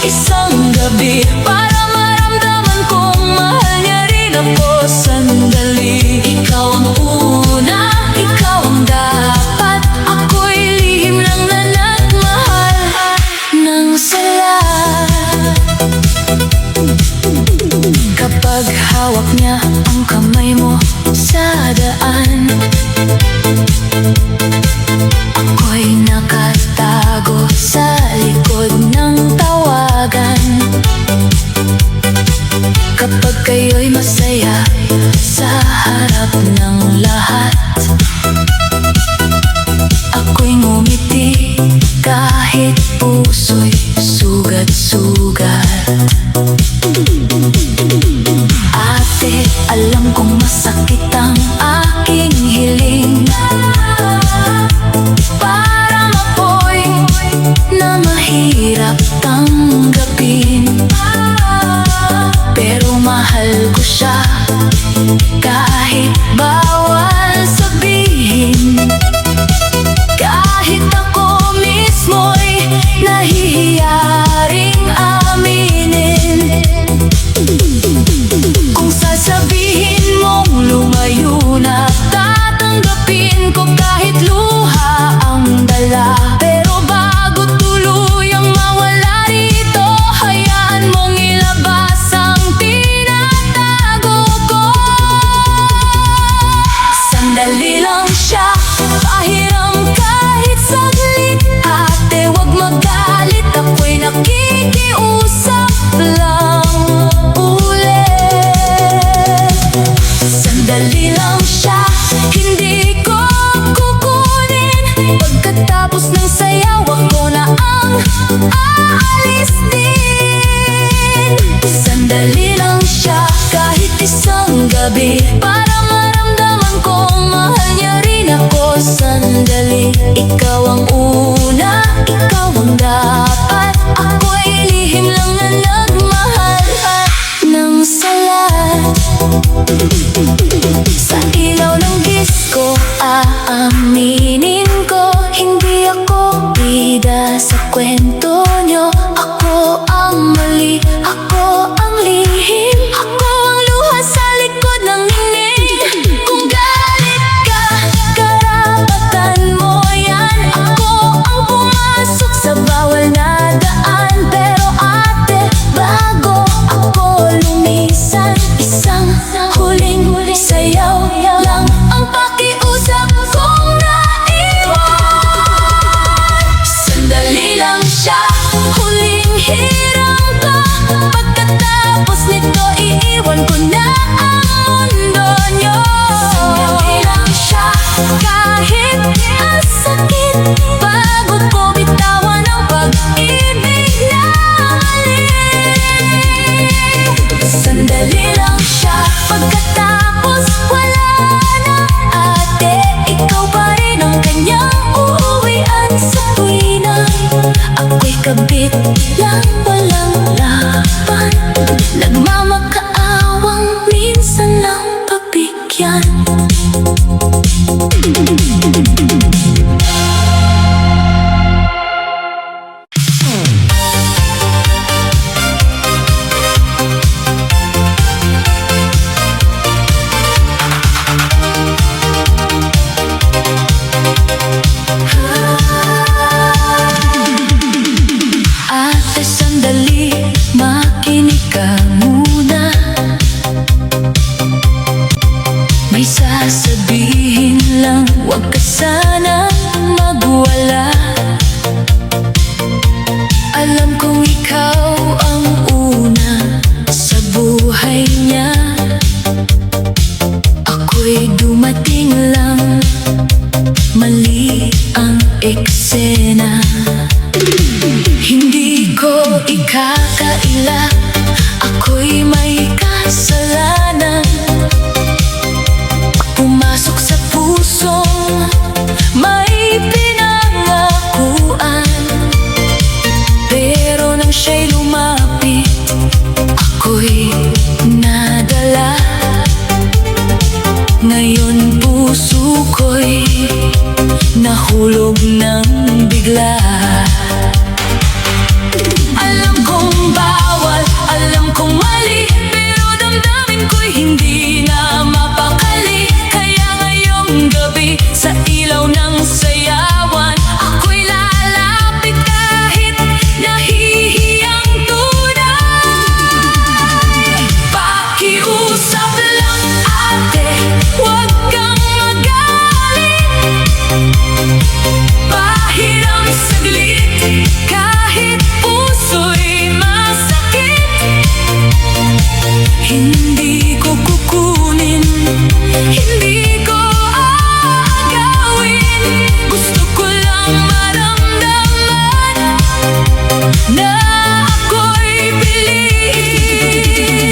isang gabi para maramdaman kong mahal niya rin ako. Sandali, ikaw ang una, ikaw ang dapat. Ako'y lihim lang na nagmahal ng sala. Kapag hawak niya ang kamay mo sa daan, ako'y nakatago sa likod ng tawagan. Kapag kayo'y masaya sa harap ng lahat, ako'y ngumiti kahit puso'y sugat-sugat. Ate, alam kong masakit ang aking hiling, parang apoy na mahirap tanggapin. Pero mahal ko siya kahit bawal sabihin, kahit ako mismo'y nahihiya ring aminin. Kung sasabihin mong lumayo na, tatanggapin ko kahit luha ang dala. Pero bago tuluyang mawala rito, hayaan mong ilabas ang tinatago ko. Sandali lang siya, pahiram kahit saglit. Ate, wag magalit, ako'y nakikiusap lang ulit. Sandali lang siya, hindi ko kukunin. Pagkatapos ng sayaw, ako na ang aalis din. Sandali lang siya, kahit isang gabi para maramdaman kong mahal niya rin ako. Sandali, ikaw ang una, ikaw ang dapat. Ako'y lihim lang na nagmahal ng salat. Sa ilaw ng disco, aaminin ko, hindi ako bida sa kwento nyo. Ako ang mali, ako ang lihim, ako ang luha sa likod ng hingin. Kung galit ka, karapatan mo yan. Ako ang pumasok sa bawal na daan. Pero ate, bago ako lumisan, isang huling sayaw lang ang pakiusap kong naiwan. Sandali lang siya, huling hirang ka. Pagkatapos nito, iiwan ko na ang mundo nyo. Sandali lang siya, kahit ang sakit, bago ko bitawan ang pag-ibig na mali. Sandali lang siya, pagkatapos wala na. Ate, ikaw pa rin ang kanyang uuwian sa tuwina. Ako'y kabit lang, walang laban, nagmamakaawang minsan lang pabigyan. Ate, sandali, makinig ka muna. May sasabihin lang, wag ka sana magwala. Alam kong ikaw ang una sa buhay niya. Ako'y dumating lang, mali ang eksena. Hindi ko ikakaila, ako'y may kasalanan. Pumasok sa pusong may pinangakuan. Pero nang siya'y lumapit, ako'y nadala. Ngayon puso ko'y nahulog ng bigla. Alam kong hindi na mapakali. Kaya ngayong gabi sa ilaw ng sayawan, ako'y lalapit kahit nahihiyang tunay. Pakiusap lang ate, huwag kang magalit. Pahiram saglit kahit puso'y masakit. Hindi ko kukunin, hindi ko aagawin. Gusto ko lang maramdaman na ako'y piliin.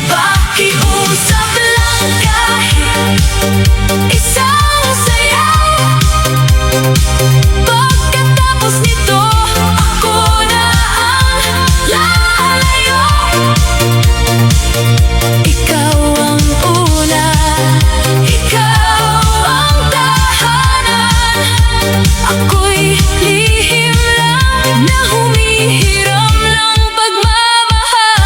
Pakiusap lang kahit isang sayaw. Pagkatapos nito, ako na ang lalayo. Ikaw ang una, ikaw ang tahanan. Ako'y lihim lang na humihiram ng pagmamahal.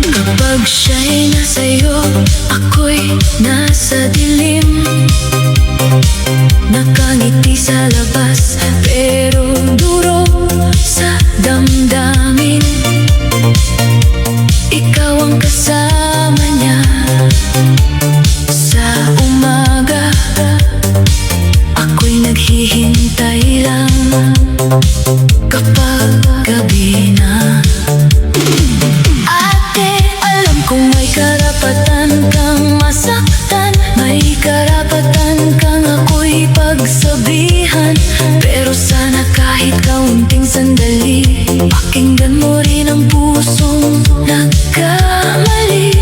Kapag siya'y nasa'yo, ako'y nasa dilim. Nakangiti sa labas, pero duro sa damdamin. Ikaw ang kasama niya sa umaga, ako'y naghihintay lang kapag gabi na. Ate, alam kong may karapatan kang masaktan, may karapatan kang ako'y pagsabihan. Pero sana kahit kaunting sandali, pakinggan mo rin ang pusong nagkamali.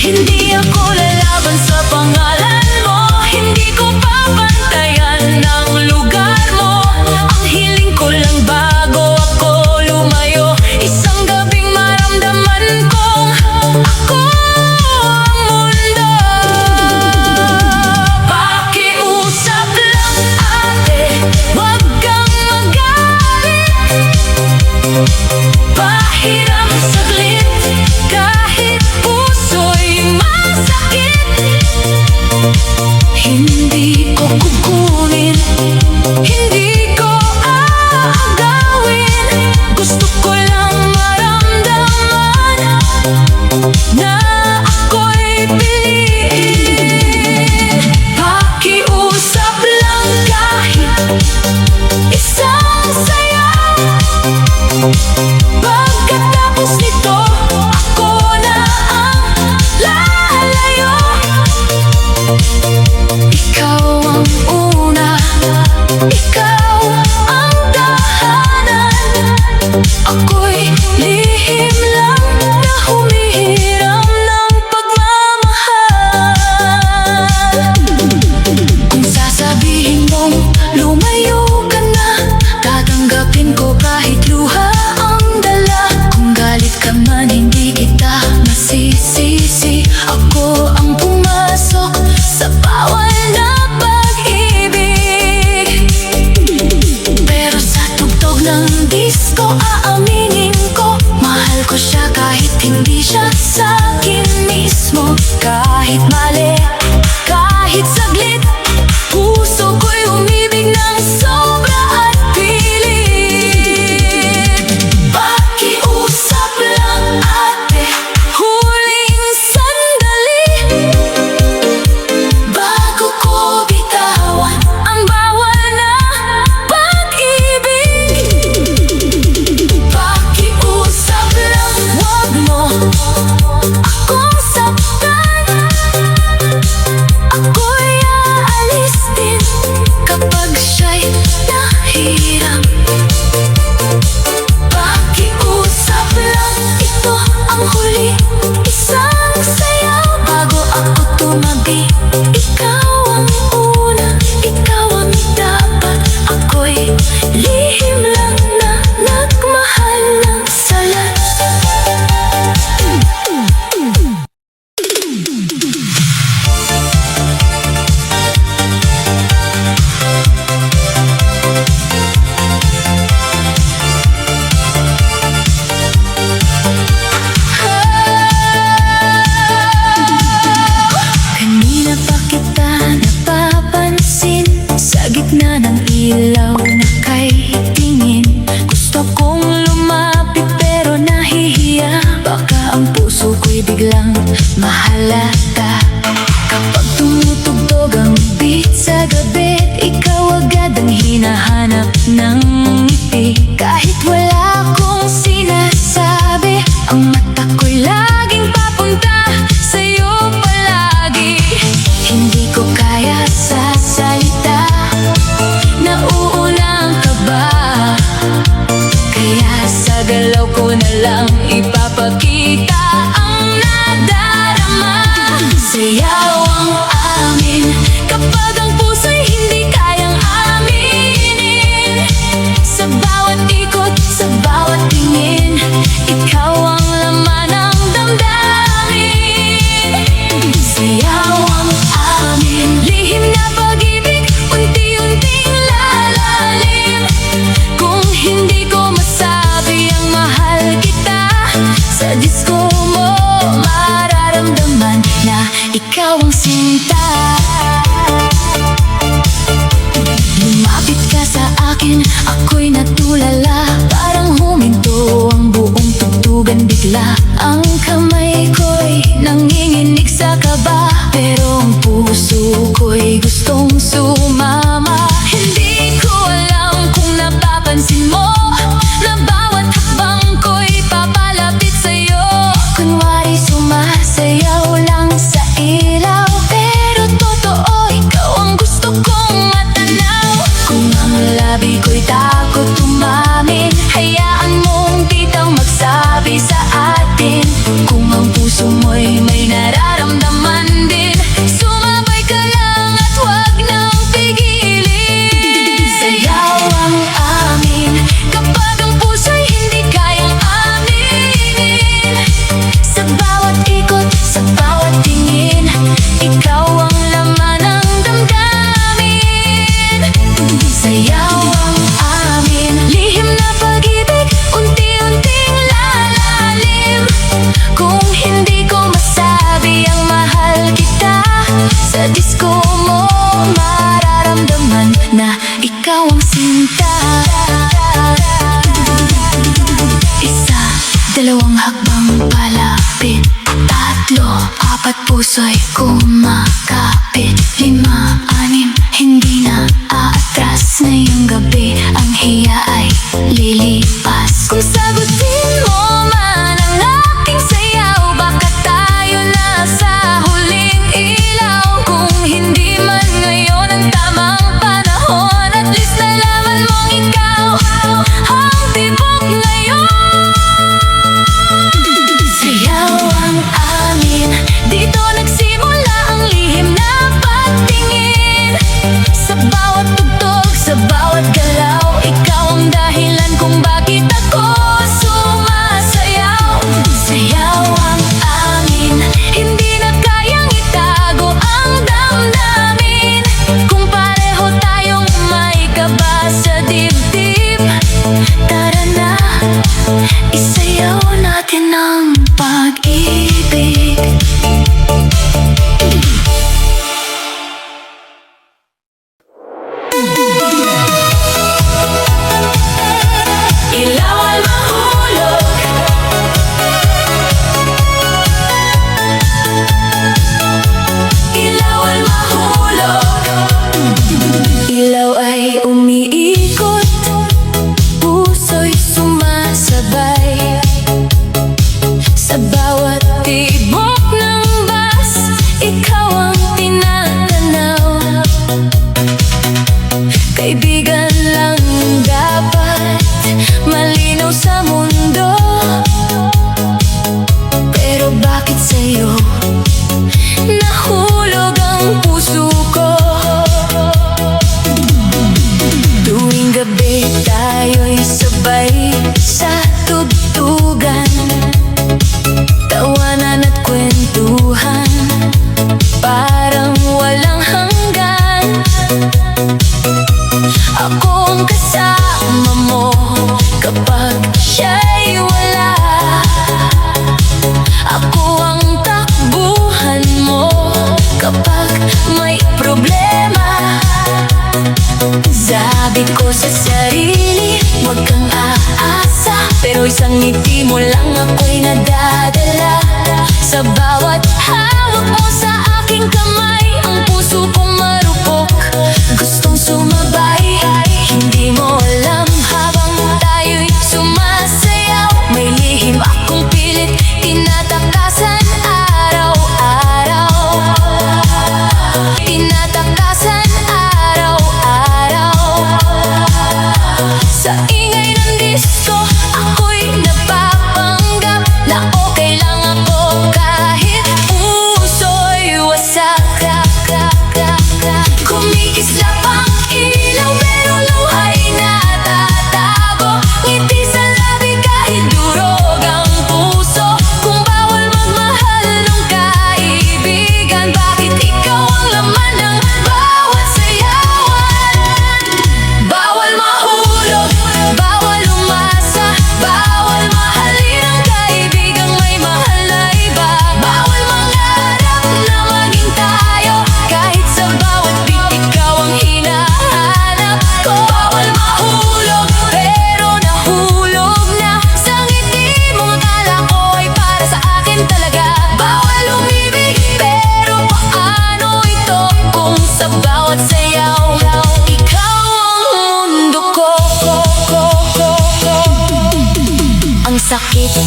Hindi ako lalaban sa pangalan mo, hindi ko papantayan ang lugar mo. Ang hiling ko lang bago ako lumayo, isang gabing maramdaman kong ako ang mundo. Pakiusap lang ate, huwag kang magalit. Pahiram saglit kahit puso'y masakit. Hindi ko kukunin, hindi ko aagawin. Gusto ko lang maramdaman na ako'y piliin. Pakiusap lang kahit isang sayaw. Pagkatapos nito, ako na ang lalayo. Ikaw ang una, ikaw ang tahanan. Ako'y lihim lang na humihiram ng pagmamahal. Kung sasabihin mong lumayo ka na, tatanggapin ko kahit luha ang dala. Kung galit ka man, hindi kita masisisi. Ako ang pumasok sa bawal na pag-ibig. Pero sa tugtog ng disco, aaminin ko, mahal ko siya kahit hindi siya sa'kin mismo. Kahit mali, kahit saglit, puso ko'y umibig ng sobra at pilit. Pakiusap lang ate, huling sandali, bago ko bitawan ang bawal na pag-ibig. Pakiusap lang, huwag mo akong saktan. Ako'y aalis din kapag siya'y nahiram. Pakiusap lang, ito ang huli, isang sayaw. Bago ako tumabi, ikaw ang una, ikaw ang dapat. Ako'y lihim lang na nagmahal ng salat. ng ngiti. Kahit wala akong sinasabi, ang mata ko'y laging papunta sa'yo palagi. Hindi ko kaya sa salita, nauuna ang kaba, kaya sa galaw ko na lang ipapakita ang nadarama. Sayaw ang amin kapag ang puso'y hindi kayang aminin. Sa bawat ikot, sa bawat tingin, ikaw ang laman ng damdamin. Sayaw ang amin, lihim na pag-ibig, unti-unting lalalim. Kung hindi ko masabi ang mahal kita, sa disko mo mararamdaman na ikaw ang sinta. Lumapit ka sa akin, ako'y natulala, parang huminto ang buong tugtugan bigla. Ang kamay ko'y nanginginig sa kaba, pero ang puso ko'y gustong sumama. Hindi ko alam kung napapansin mo na bawat hakbang ko'y papalapit sa'yo. Kunwari sumasayaw lang sa ilaw, pero totoo ikaw ang gusto kong matanaw. Kung ang labi ko'y takot umamin, hayaan mong ditang magsabi sa atin. Kung ang puso mo'y may nararamdaman din, sumabay ka lang at huwag nang pigilin. Sayaw ang amin kapag ang puso'y hindi kayang aminin. Sa bawat ikot, sa bawat tingin, ikaw ang laman ng damdamin. Sayaw ang amin, lihim na pag-ibig, unti-unting lalalim. Kung hindi ko masabi ang mahal kita, sa disko mo mararamdaman na ikaw ang sinta. Isa, dalawang hakbang palapit, tatlo, apat, puso'y kumakapit. Lima, anim, hindi na aatras. Ngayong gabi ang hiya ay lilipas. Kung sagutin mo man ang aking sayaw, baka tayo na sa huling ilaw. Kung hindi man ngayon ang tamang panahon, at least nalaman mong ikaw ang tibok ngayon. Sayaw ang amin, dito nagsimula ang lihim na pagtingin. Sa bawat tugtog, sa bawat galaw, ikaw ang dahilan kung bakit ako sumasayaw. Sayaw ang amin, hindi na kayang itago ang damdamin. Kung pareho tayong may kaba sa dibdib, tara na, isayaw natin ang pag-ibig. Ilaw ay mahulog, ilaw ay mahulog. Ilaw ay umiikot, puso'y sumasabay. Sa bawat tibok ng bus, ikaw ang tinatanaw. Kaibigan lang dapat, malinaw sa mundo. Pero bakit sa'yo nahulog ang puso ko? Tuwing gabi tayo'y sabay sa tugtugan, tawanan at kwentuhan, parang walang hanggan. Ako ang kasama mo kapag siya'y wala. Ako ang takbuhan mo kapag may problema. Sabi ko sa sarili, huwag kang aasa, pero isang ngiti mo lang ako'y nadadala. Sa bawat hawak mo sa aking kamay, ang puso kong marupok, gustong sumabay. Hindi mo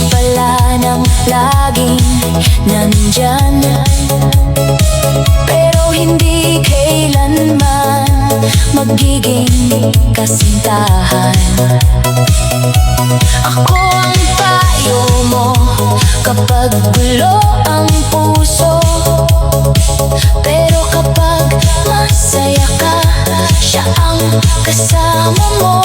pala nang laging nandyan, pero hindi kailanman magiging kasintahan. Ako ang payo mo kapag gulo ang puso, pero kapag masaya ka, siya ang kasama mo.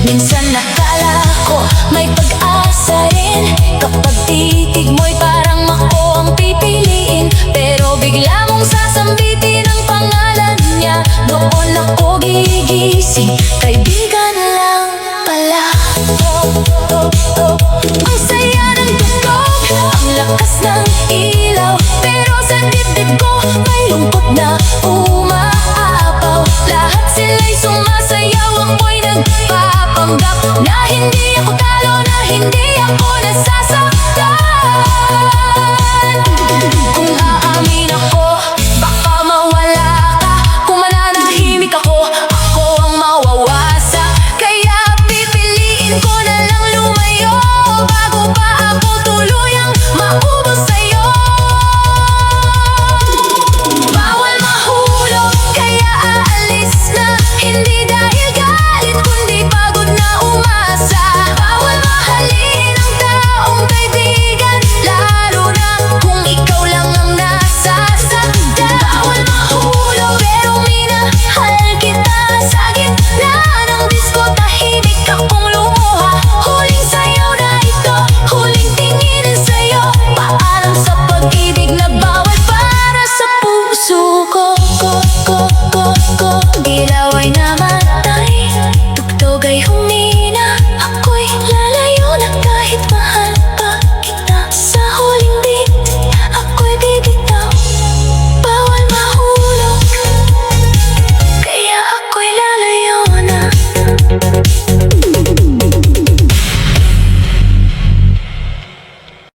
Minsan nakala ko may pag-asa rin, kapag titig mo'y parang ako ang pipiliin, pero bigla mong sasambitin ang pangalan niya. Doon ako gigising, kaibigan lang pala. Ang saya ng tugtog, ang lakas ng ilaw, pero sa dibdib ko may lungkot na umaapaw. Lahat sila'y sumasayaw, ako'y nagpapanggap na hindi ako talo, na hindi